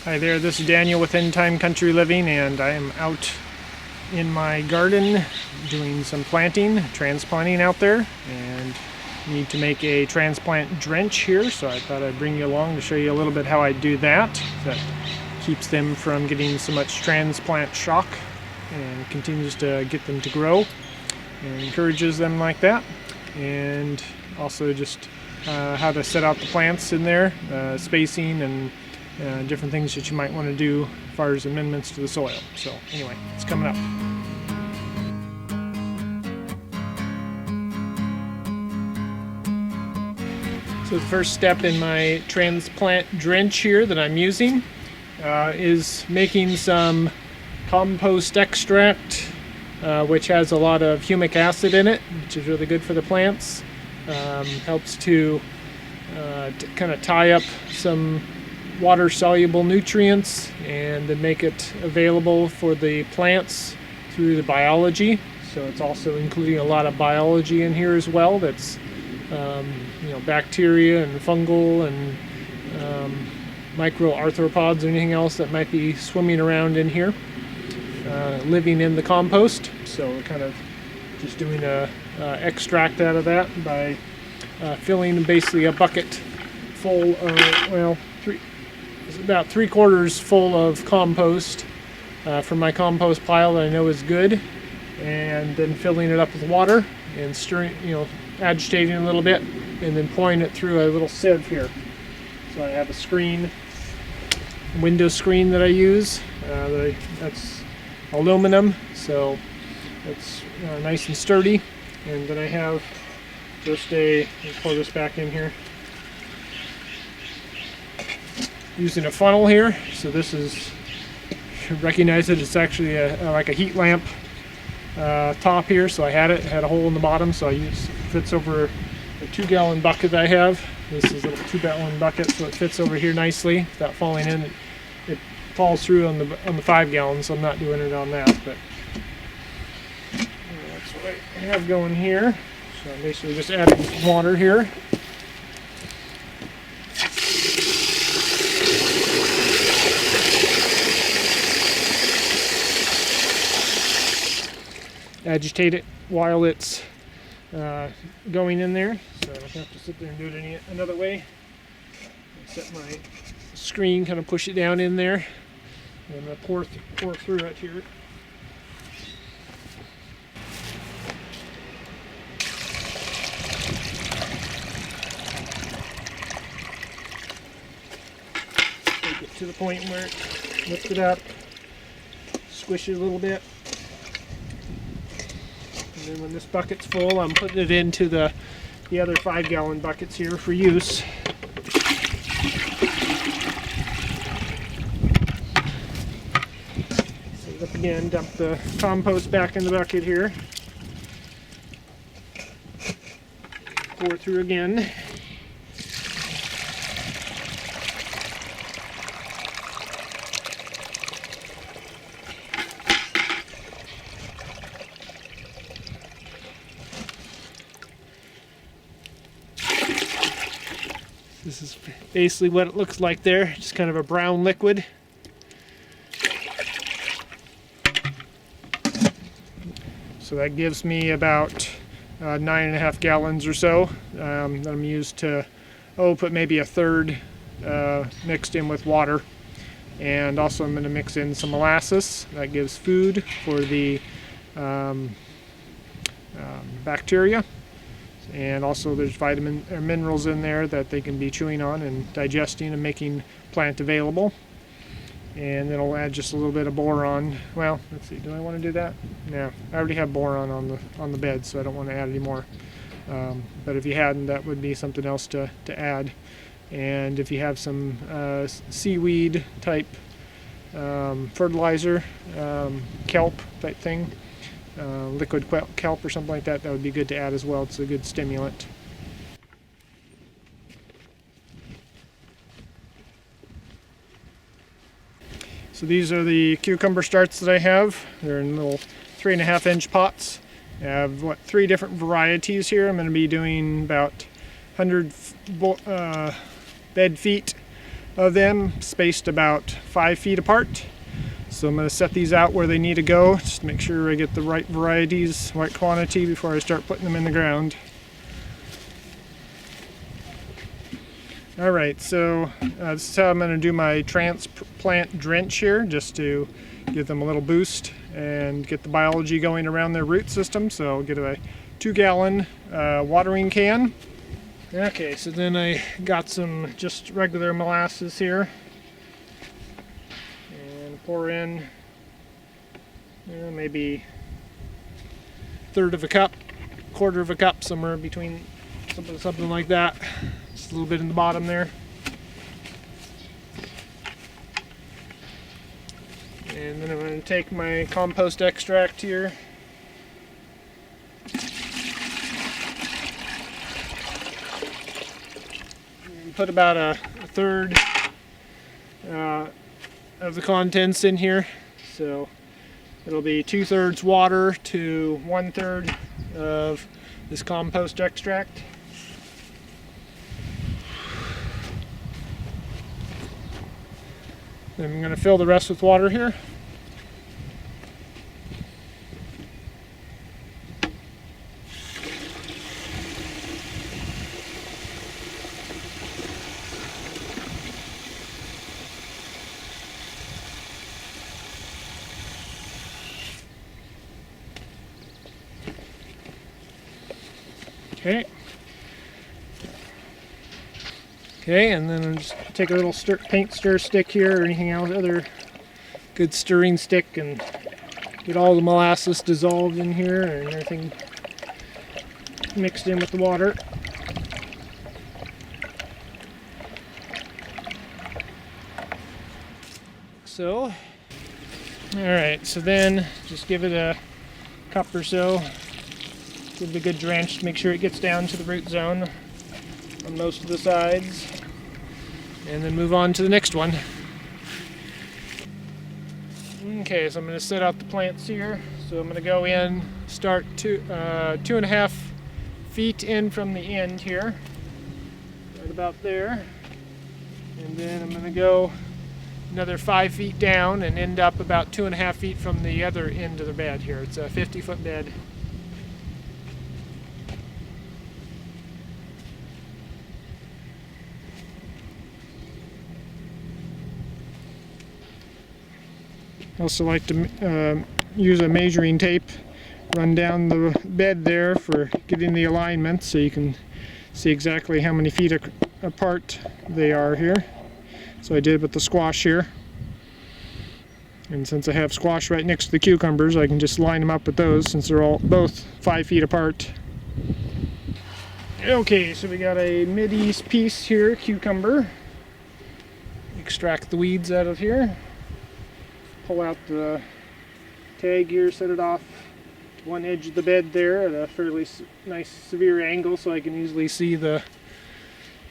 Hi there, this is Daniel with End Time Country Living, and I am out in my garden doing some planting, transplanting out there, and need to make a transplant drench here, so I thought I'd bring you along to show you a little bit how I do that. That keeps them from getting so much transplant shock and continues to get them to grow and encourages them like that. And also just how to set out the plants in there, spacing and different things that you might want to do as far as amendments to the soil. So anyway, it's coming up. So the first step in my transplant drench here that I'm using is making some compost extract, which has a lot of humic acid in it, which is really good for the plants. Helps to kind of tie up some water-soluble nutrients and then make it available for the plants through the biology. So it's also including a lot of biology in here as well. That's bacteria and fungal and microarthropods or anything else that might be swimming around in here, living in the compost. So we're kind of just doing a extract out of that by filling basically a bucket full of, it's about 3/4 full of compost from my compost pile that I know is good, and then filling it up with water and stirring, agitating a little bit, and then pouring it through a little sieve here. So I have a screen, window screen that I use. That's aluminum, so it's nice and sturdy. And then I have just let me pour this back in here. Using a funnel here, so this is, you recognize it, it's actually like a heat lamp top here. So I had a hole in the bottom, so fits over a 2-gallon bucket I have. This is a little 2-gallon bucket, so it fits over here nicely without falling in. It falls through on the 5 gallons, so I'm not doing it on that, but that's what I have going here. So I'm basically just adding water here. Agitate it while it's going in there, so I don't have to sit there and do it another way. Set my screen, kind of push it down in there, and I'm going to pour through it here. Take it to the point where it lifts it up, squish it a little bit. And then when this bucket's full, I'm putting it into the other 5-gallon buckets here for use. Set it up again, dump the compost back in the bucket here. Pour through again. This is basically what it looks like there, just kind of a brown liquid. So that gives me about 9.5 gallons or so that I'm used to, put maybe a third mixed in with water. And also I'm going to mix in some molasses. That gives food for the bacteria. And also there's vitamin or minerals in there that they can be chewing on and digesting and making plant available. And then I'll add just a little bit of boron. Well, let's see, do I want to do that? No, I already have boron on the bed, so I don't want to add any more. But if you hadn't, that would be something else to add. And if you have some seaweed type fertilizer, kelp type thing, liquid kelp or something like that, that would be good to add as well. It's a good stimulant. So these are the cucumber starts that I have. They're in little 3.5-inch pots. I have 3 different varieties here. I'm going to be doing about 100 bed feet of them spaced about 5 feet apart. So I'm going to set these out where they need to go, just to make sure I get the right varieties, right quantity before I start putting them in the ground. Alright, so this is how I'm going to do my Transplant Drench here, just to give them a little boost and get the biology going around their root system. So I'll get a 2-gallon watering can. Okay, so then I got some just regular molasses here, and pour in maybe 1/3 of a cup, 1/4 of a cup, somewhere between something like that. Just a little bit in the bottom there. And then I'm going to take my compost extract here. Put about a 1/3 of the contents in here, so it'll be 2/3 water to 1/3 of this compost extract. Then I'm going to fill the rest with water here. Okay, and then I'll just take a little paint stir stick here, or anything else, other good stirring stick, and get all the molasses dissolved in here and everything mixed in with the water. So, alright, so then just give it a cup or so. Give it a good drench to make sure it gets down to the root zone on most of the sides, and then move on to the next one. Okay, so I'm going to set out the plants here. So I'm going to go in, start 2.5 feet in from the end here, right about there, and then I'm going to go another 5 feet down and end up about 2.5 feet from the other end of the bed here. It's a 50-foot bed. I also like to use a measuring tape, run down the bed there for getting the alignment, so you can see exactly how many feet apart they are here. So I did with the squash here. And since I have squash right next to the cucumbers, I can just line them up with those, since they're all both 5 feet apart. Okay, so we got a mid-east piece here, cucumber. Extract the weeds out of here. Pull out the tag here, set it off to one edge of the bed there at a fairly nice severe angle, so I can easily see the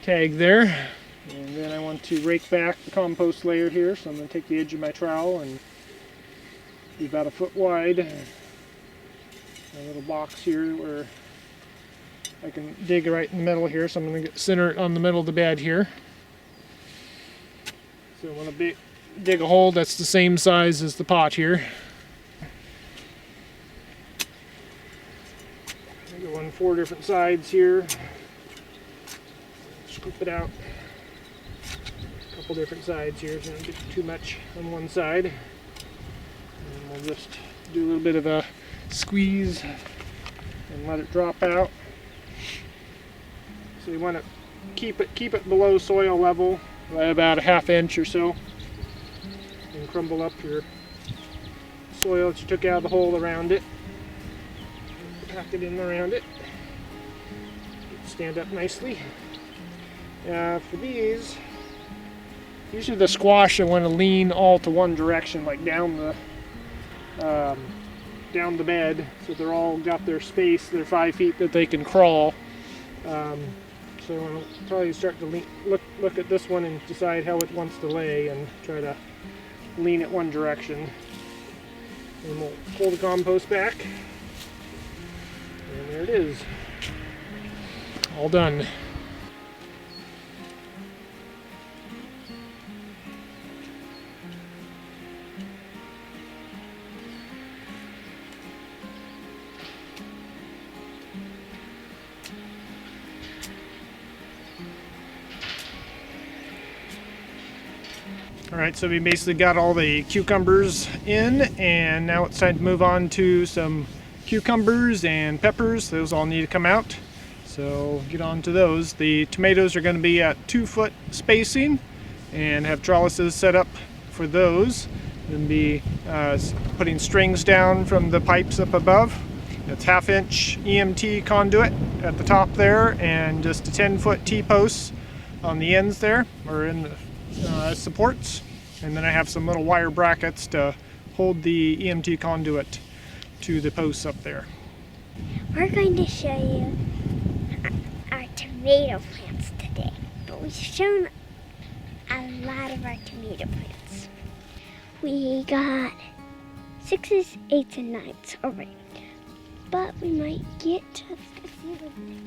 tag there. And then I want to rake back the compost layer here, so I'm going to take the edge of my trowel and be about 1 foot wide. A little box here where I can dig right in the middle here, so I'm going to center it on the middle of the bed here. So I want to dig a hole that's the same size as the pot here. I go on 4 different sides here. Scoop it out. A couple different sides here, so don't get too much on one side. And we'll just do a little bit of a squeeze and let it drop out. So you want to keep it below soil level by about 1/2 inch or so. And crumble up your soil that you took out of the hole around it. Pack it in around it. Stand up nicely. For these, usually the squash I want to lean all to one direction, like down the bed, so they're all got their space, their 5 feet that they can crawl. So I'll probably start to look at this one and decide how it wants to lay, and try to lean it one direction. And we'll pull the compost back, and there it is, all done. All right, so we basically got all the cucumbers in, and now it's time to move on to some cucumbers and peppers. Those all need to come out, so get on to those. The tomatoes are going to be at 2-foot spacing and have trellises set up for those. Then be putting strings down from the pipes up above. It's 1/2-inch EMT conduit at the top there, and just a 10-foot T-posts on the ends there, or in the supports. And then I have some little wire brackets to hold the EMT conduit to the posts up there. We're going to show you our tomato plants today, but we've shown a lot of our tomato plants. We got 6s, 8s, and 9s already, but we might get a few of them.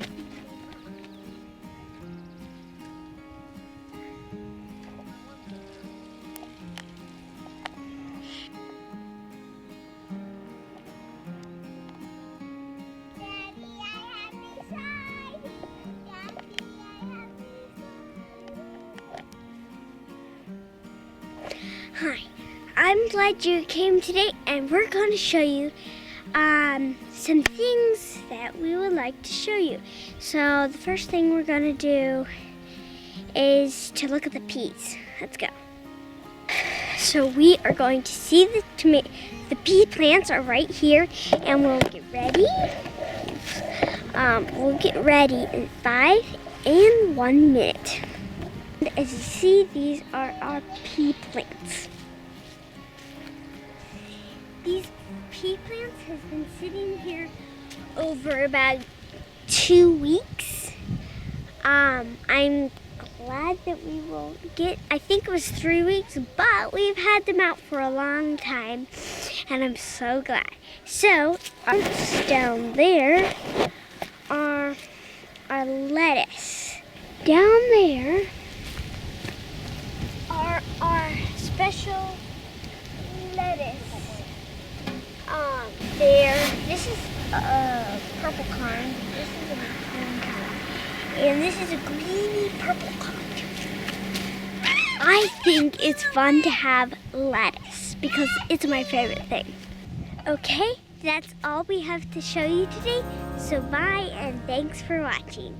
Hi, I'm glad you came today, and we're going to show you some things that we would like to show you. So the first thing we're going to do is to look at the peas. Let's go. So we are going to see the pea plants are right here, and we'll get ready. We'll get ready in 5 and 1 minute. As you see, these are our pea plants. These pea plants have been sitting here over about 2 weeks. I'm glad that we will get, I think it was 3 weeks, but we've had them out for a long time, and I'm so glad. So, down there are our lettuce. Down there are our special lettuce. This is a purple corn. This is a green corn. And this is a greeny purple corn. I think it's fun to have lettuce because it's my favorite thing. Okay, that's all we have to show you today. So bye, and thanks for watching.